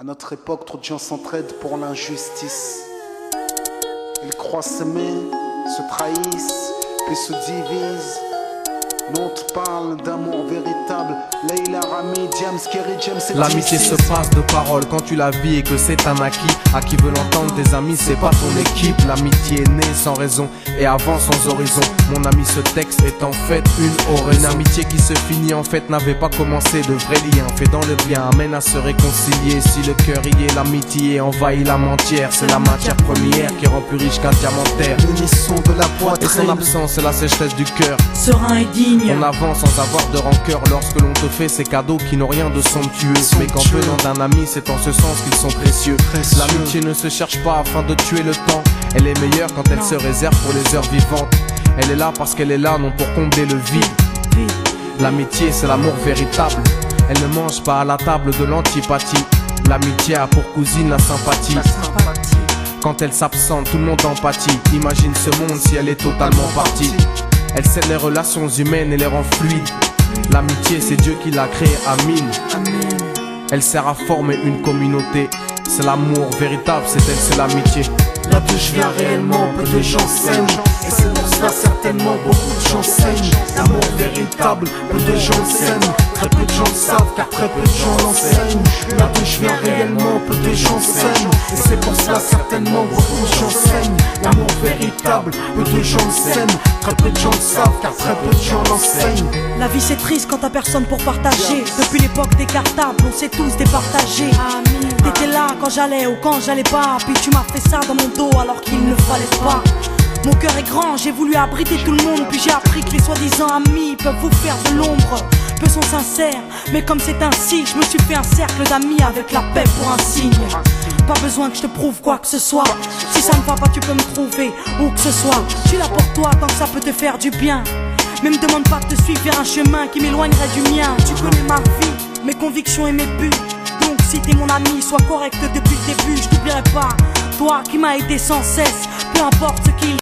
À notre époque, trop de gens s'entraident pour l'injustice. Ils croient s'aimer, se trahissent, puis se divisent. Nous on te parle d'amour véritable. Leila, Rami, Diams, Kerry, James et L'amitié se passe de paroles quand tu la vis et que c'est un acquis. À qui veut l'entendre, tes amis, c'est pas ton équipe. L'amitié est née sans raison et avant sans horizon. Mon ami, ce texte est en fait une oraison. Une amitié qui se finit en fait n'avait pas commencé. De vrais liens fait dans le bien amène à se réconcilier. Si le cœur y est, l'amitié envahit l'âme entière. C'est la matière première qui rend plus riche qu'un diamantaire. L'unisson de la poitrine et son absence, c'est la sécheresse du cœur. Serein et digne. On avance sans avoir de rancœur lorsque l'on te fait ces cadeaux qui n'ont rien de somptueux. Mais qu'en venant d'un ami, c'est en ce sens qu'ils sont précieux. L'amitié ne se cherche pas afin de tuer le temps. Elle est meilleure quand elle se réserve pour les heures vivantes. Elle est là parce qu'elle est là, non pour combler le vide. L'amitié, c'est l'amour véritable. Elle ne mange pas à la table de l'antipathie. L'amitié a pour cousine la sympathie. Quand elle s'absente, tout le monde empathie. Imagine ce monde si elle est totalement partie. Elle scelle les relations humaines et les rend fluides. L'amitié, c'est Dieu qui l'a créée, Amin. Elle sert à former une communauté. C'est l'amour véritable, c'est elle, c'est l'amitié. Là d'où je viens réellement, peu de gens s'aiment. Et c'est pour cela certainement beaucoup de gens s'aiment. L'amour véritable, peu de gens s'aiment. Très peu de gens le savent car très peu de gens l'enseignent. Là d'où je viens réellement, peu de gens s'aiment. Et c'est pour cela certainement beaucoup de gens s'aiment. L'amour véritable, peu de gens s'aiment. Très peu de gens le savent car très peu de gens l'enseignent. La vie c'est triste quand t'as personne pour partager. Depuis l'époque des cartables, on s'est tous départagés. T'étais là quand j'allais ou quand j'allais pas. Puis tu m'as fait ça dans mon dos alors qu'il ne fallait pas. Mon cœur est grand, j'ai voulu abriter tout le monde. Puis j'ai appris que les soi-disant amis peuvent vous faire de l'ombre. Peu sont sincères, mais comme c'est ainsi, je me suis fait un cercle d'amis avec la paix pour un signe. Pas besoin que je te prouve quoi que ce soit. Si ça ne va pas, tu peux me trouver où que ce soit. Je suis là pour toi tant que ça peut te faire du bien. Mais me demande pas de te suivre vers un chemin qui m'éloignerait du mien. Tu connais ma vie, mes convictions et mes buts. Donc si t'es mon ami, sois correct depuis le début. Je t'oublierai pas, toi qui m'as aidé sans cesse. Peu importe ce qu'ils